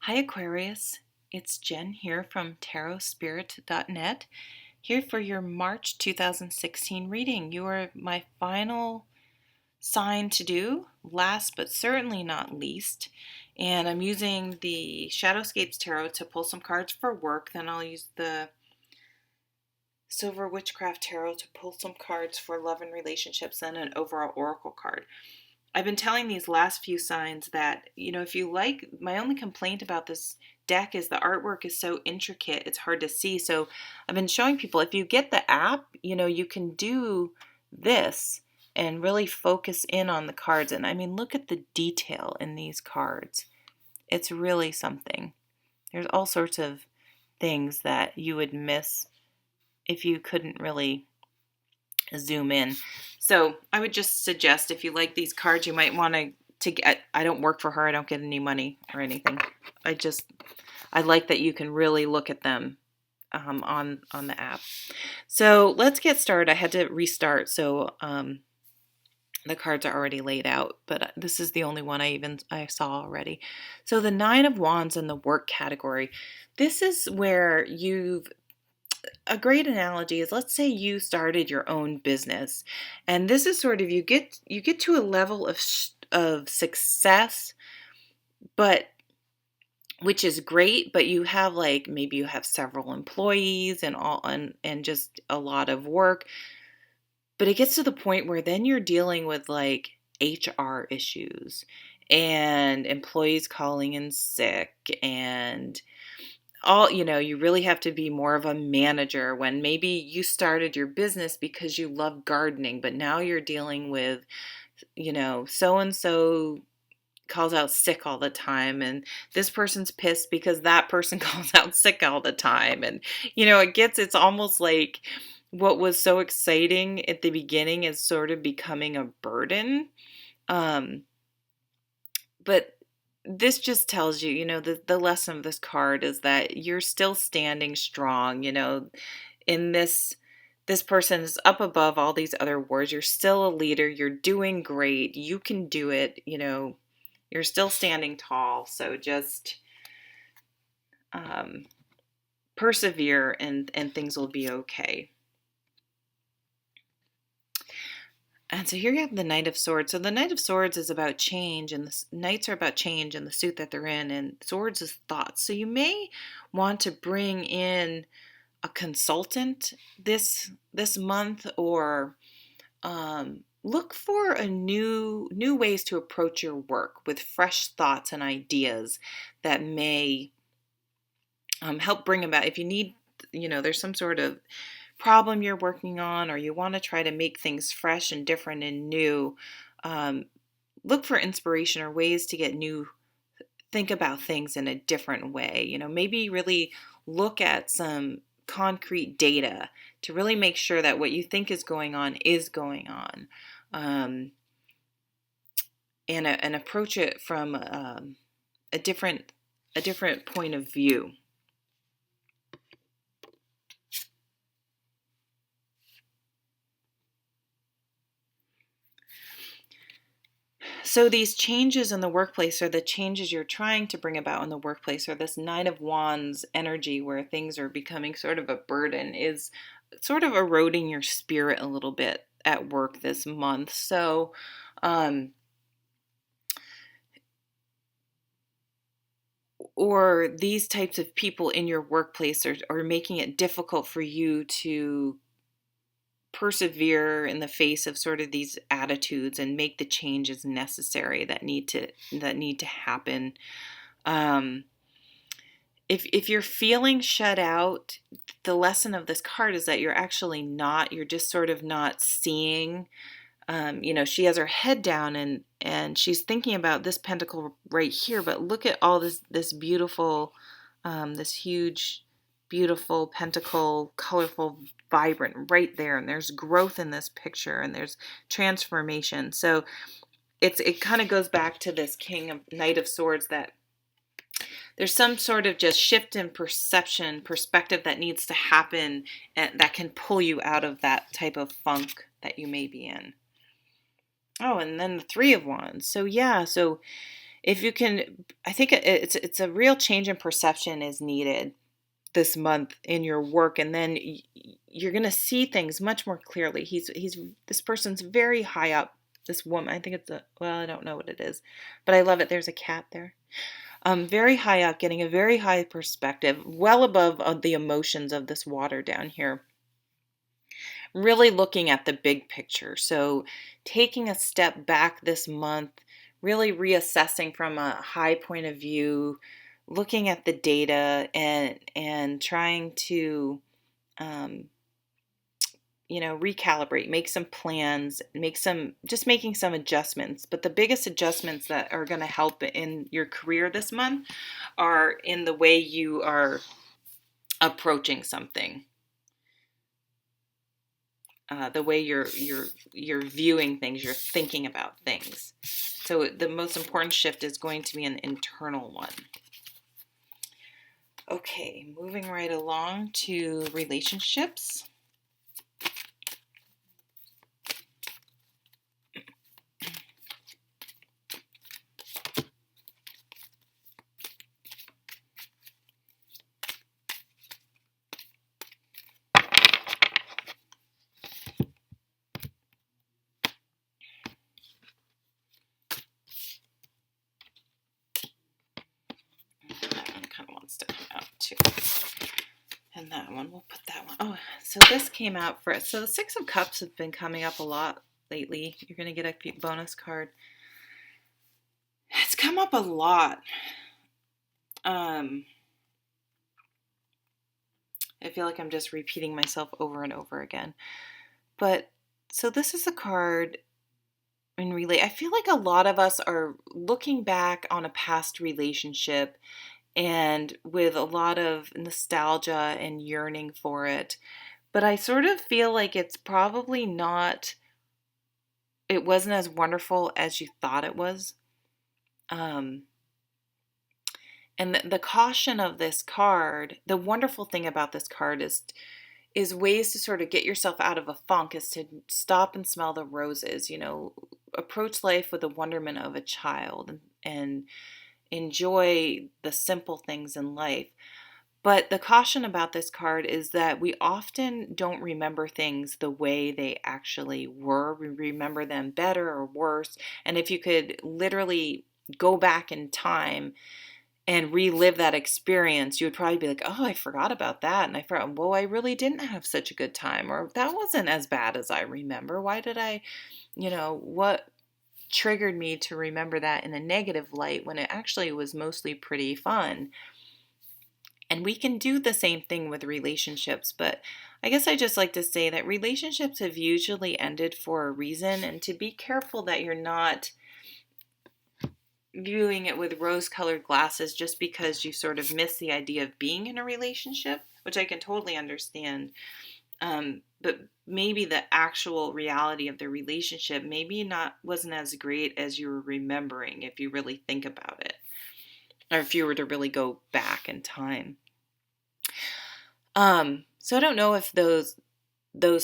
Hi Aquarius, it's Jen here from tarotspirit.net, here for your March 2016 reading. You are my final sign to do, last but certainly not least. And I'm using the Shadowscapes Tarot to pull some cards for work. Then I'll use the Silver Witchcraft Tarot to pull some cards for love and relationships and an overall oracle card. I've been telling these last few signs that, if you like, my only complaint about this deck is the artwork is so intricate, it's hard to see. So I've been showing people, if you get the app, you can do this and really focus in on the cards. And I mean, look at the detail in these cards. It's really something. There's all sorts of things that you would miss if you couldn't really zoom in. So I would just suggest, if you like these cards, you might want to get, I don't work for her, I don't get any money or anything. I like that you can really look at them on the app. So let's get started. I had to restart, so the cards are already laid out, but this is the only one I saw already. So the Nine of Wands in the work category. This is where a great analogy is, let's say you started your own business, and this is sort of, you get to a level of success, but which is great, but you have maybe you have several employees and just a lot of work, but it gets to the point where then you're dealing with HR issues and employees calling in sick and you really have to be more of a manager, when maybe you started your business because you love gardening, but now you're dealing with, so-and-so calls out sick all the time, and this person's pissed because that person calls out sick all the time. And, it's almost like what was so exciting at the beginning is sort of becoming a burden. But this just tells you, the lesson of this card is that you're still standing strong, in this person is up above all these other wars. You're still a leader. You're doing great. You can do it. You're still standing tall. So just persevere and things will be okay. And so here you have the Knight of Swords. So the Knight of Swords is about change, and the Knights are about change and the suit that they're in, and Swords is thoughts. So you may want to bring in a consultant this month, or look for a new ways to approach your work with fresh thoughts and ideas that may help bring about, if you need, there's some sort of problem you're working on, or you want to try to make things fresh and different and new, look for inspiration or ways to think about things in a different way. Maybe really look at some concrete data to really make sure that what you think is going on, and approach it from a different point of view. So these changes in the workplace, or the changes you're trying to bring about in the workplace, or this Nine of Wands energy where things are becoming sort of a burden, is sort of eroding your spirit a little bit at work this month. So or these types of people in your workplace are making it difficult for you to persevere in the face of sort of these attitudes and make the changes necessary that need to happen. If you're feeling shut out, the lesson of this card is that you're actually not. You're just sort of not seeing. She has her head down and she's thinking about this pentacle right here, but look at all this beautiful, this huge, beautiful pentacle, colorful, vibrant right there, and there's growth in this picture, and there's transformation. So it kind of goes back to this Knight of Swords, that there's some sort of just shift in perspective that needs to happen, and that can pull you out of that type of funk that you may be in. Oh, and then the Three of Wands. So if you can, I think it's a real change in perception is needed this month in your work, and then you're going to see things much more clearly. He's this person's very high up. This woman, I think it's I don't know what it is, but I love it. There's a cat there. Very high up, getting a very high perspective, well above the emotions of this water down here. Really looking at the big picture. So taking a step back this month, really reassessing from a high point of view, looking at the data and trying to recalibrate, make some plans, making some adjustments. But the biggest adjustments that are going to help in your career this month are in the way you are approaching something. The way you're viewing things, you're thinking about things. So the most important shift is going to be an internal one. Okay, moving right along to relationships. To come out too. And that one, we'll put that one. Oh, so this came out for, so the Six of Cups have been coming up a lot lately. You're going to get a bonus card. It's come up a lot. I feel like I'm just repeating myself over and over again. But, so this is a card I feel like a lot of us are looking back on a past relationship and with a lot of nostalgia and yearning for it. But I sort of feel like it wasn't as wonderful as you thought it was. And the caution of this card, the wonderful thing about this card is ways to sort of get yourself out of a funk, is to stop and smell the roses, approach life with the wonderment of a child and enjoy the simple things in life. But the caution about this card is that we often don't remember things the way they actually were. We remember them better or worse. And if you could literally go back in time and relive that experience, you would probably be like, oh, I forgot about that. And I forgot, well, I really didn't have such a good time. Or that wasn't as bad as I remember. Why did I, what triggered me to remember that in a negative light when it actually was mostly pretty fun? And we can do the same thing with relationships, but I guess I just like to say that relationships have usually ended for a reason, and to be careful that you're not viewing it with rose-colored glasses just because you sort of miss the idea of being in a relationship, which I can totally understand. But maybe the actual reality of the relationship wasn't as great as you were remembering if you really think about it, or if you were to really go back in time. So I don't know if those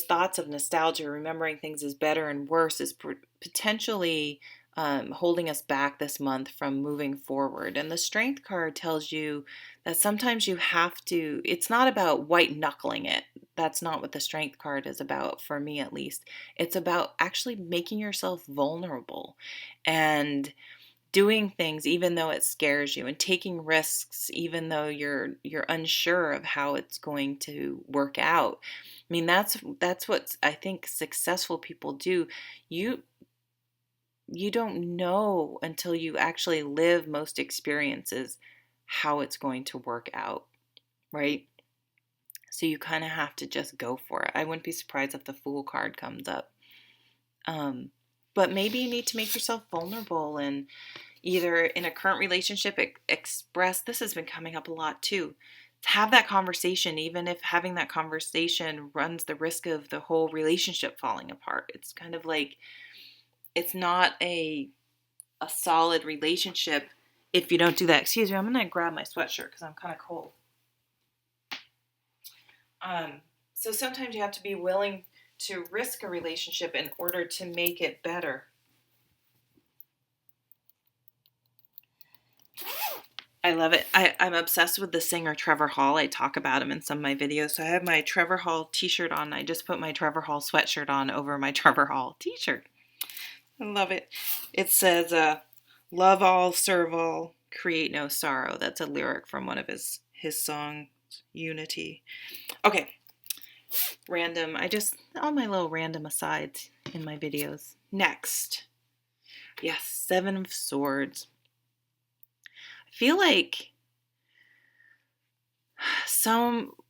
thoughts of nostalgia, remembering things as better and worse, is potentially holding us back this month from moving forward. And the Strength card tells you that sometimes you have to, it's not about white knuckling it. That's not what the Strength card is about, for me at least. It's about actually making yourself vulnerable and doing things even though it scares you, and taking risks even though you're unsure of how it's going to work out. I mean, that's what I think successful people do. You don't know until you actually live most experiences how it's going to work out, right? So you kind of have to just go for it. I wouldn't be surprised if the Fool card comes up. But maybe you need to make yourself vulnerable, and either in a current relationship express, this has been coming up a lot too, to have that conversation, even if having that conversation runs the risk of the whole relationship falling apart. It's kind of like, it's not a solid relationship if you don't do that. Excuse me, I'm going to grab my sweatshirt because I'm kind of cold. So sometimes you have to be willing to risk a relationship in order to make it better. I love it. I'm obsessed with the singer Trevor Hall. I talk about him in some of my videos. So I have my Trevor Hall t-shirt on. I just put my Trevor Hall sweatshirt on over my Trevor Hall t-shirt. I love it. It says, love all, serve all, create no sorrow. That's a lyric from one of his songs, Unity. Okay, random. All my little random asides in my videos. Next. Yes, Seven of Swords. I feel like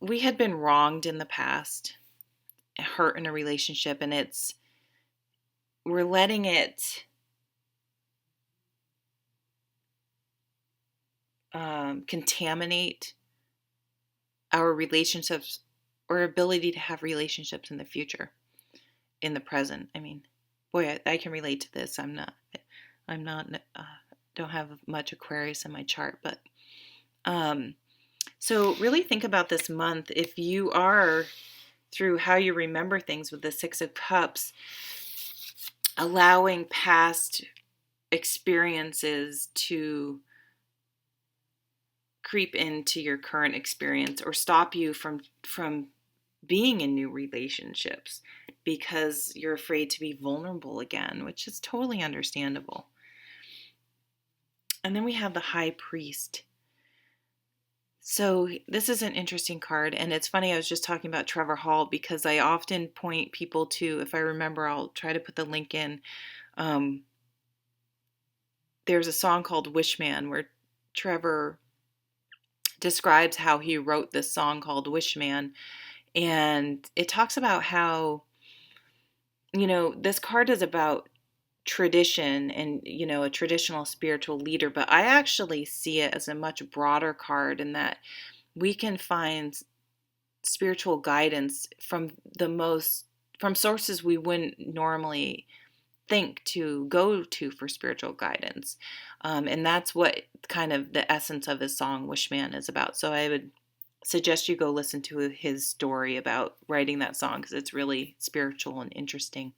we had been wronged in the past, hurt in a relationship, and we're letting it contaminate our relationships or ability to have relationships in the future, in the present. I mean, boy, I can relate to this. I'm not, don't have much Aquarius in my chart, but, so really think about this month. If you are, through how you remember things with the Six of Cups, allowing past experiences to creep into your current experience or stop you from being in new relationships because you're afraid to be vulnerable again, which is totally understandable. And then we have the High Priest. So this is an interesting card, and it's funny, I was just talking about Trevor Hall because I often point people to, if I remember, I'll try to put the link in. There's a song called Wishman where Trevor describes how he wrote this song called Wishman, and it talks about how, this card is about tradition and, a traditional spiritual leader, but I actually see it as a much broader card in that we can find spiritual guidance from sources we wouldn't normally think to go to for spiritual guidance. And that's what kind of the essence of his song Wishman is about. So I would suggest you go listen to his story about writing that song because it's really spiritual and interesting.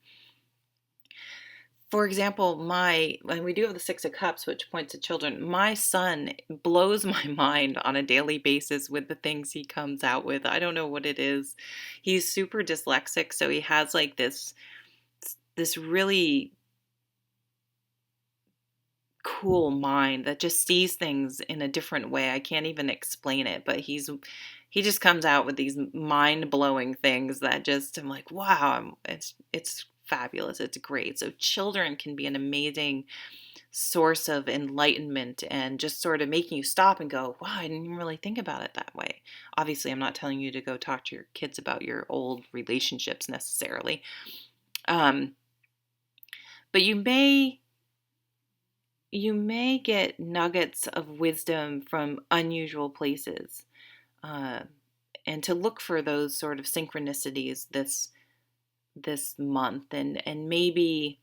For example, when we do have the Six of Cups, which points to children, my son blows my mind on a daily basis with the things he comes out with. I don't know what it is. He's super dyslexic, so he has like this really cool mind that just sees things in a different way. I can't even explain it, but he just comes out with these mind-blowing things that just, I'm like, wow, it's fabulous. It's great. So children can be an amazing source of enlightenment and just sort of making you stop and go, wow, I didn't even really think about it that way. Obviously, I'm not telling you to go talk to your kids about your old relationships necessarily. But you may get nuggets of wisdom from unusual places, and to look for those sort of synchronicities this month, and maybe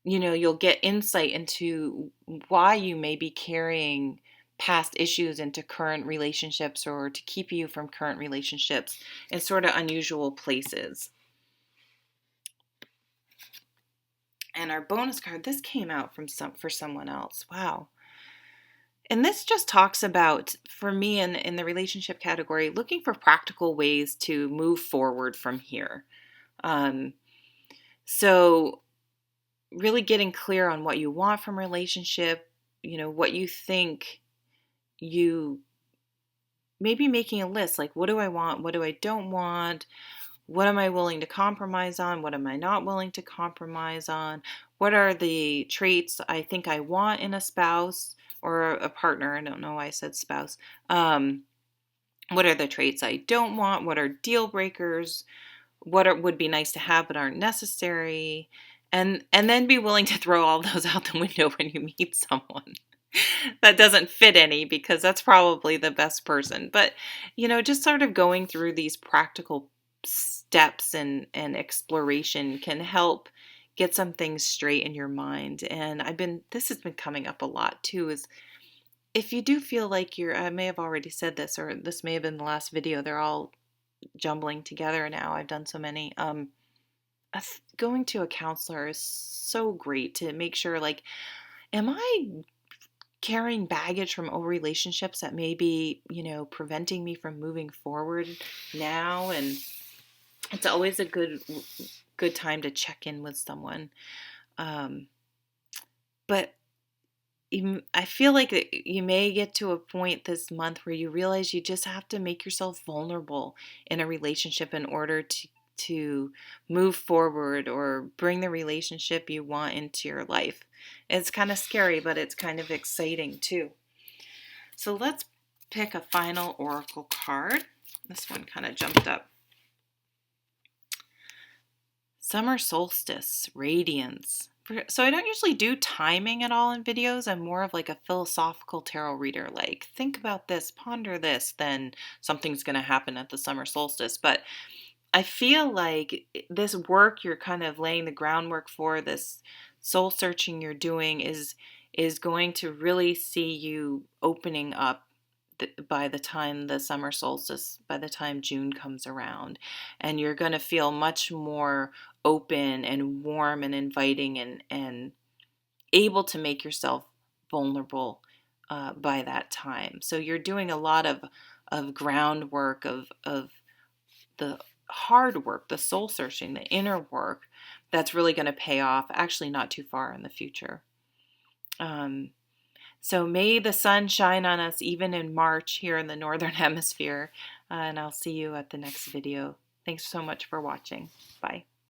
you'll get insight into why you may be carrying past issues into current relationships or to keep you from current relationships in sort of unusual places. And our bonus card, this came out for someone else. Wow. And this just talks about, for me in the relationship category, looking for practical ways to move forward from here. So really getting clear on what you want from a relationship, what you think, maybe making a list, like, what do I want? What do I don't want? What am I willing to compromise on? What am I not willing to compromise on? What are the traits I think I want in a spouse or a partner? I don't know why I said spouse. What are the traits I don't want? What are deal breakers? Would be nice to have but aren't necessary? And then be willing to throw all those out the window when you meet someone that doesn't fit any, because that's probably the best person. But, just sort of going through these practical steps and exploration can help get some things straight in your mind. And this has been coming up a lot too, is if you do feel like I may have already said this, or this may have been the last video, they're all jumbling together now. I've done so many. Going to a counselor is so great to make sure, like, am I carrying baggage from old relationships that may be, preventing me from moving forward now. And it's always a good time to check in with someone. But I feel like you may get to a point this month where you realize you just have to make yourself vulnerable in a relationship in order to move forward or bring the relationship you want into your life. It's kind of scary, but it's kind of exciting too. So let's pick a final oracle card. This one kind of jumped up. Summer solstice, radiance. So I don't usually do timing at all in videos. I'm more of like a philosophical tarot reader. Like, think about this, ponder this, then something's going to happen at the summer solstice. But I feel like this work you're kind of laying the groundwork for, this soul searching you're doing is going to really see you opening up by the time the summer solstice, by the time June comes around. And you're going to feel much more open and warm and inviting and able to make yourself vulnerable by that time. So you're doing a lot of groundwork, of the hard work, the soul searching, the inner work that's really going to pay off actually not too far in the future. So may the sun shine on us even in March here in the Northern Hemisphere. And I'll see you at the next video. Thanks so much for watching. Bye.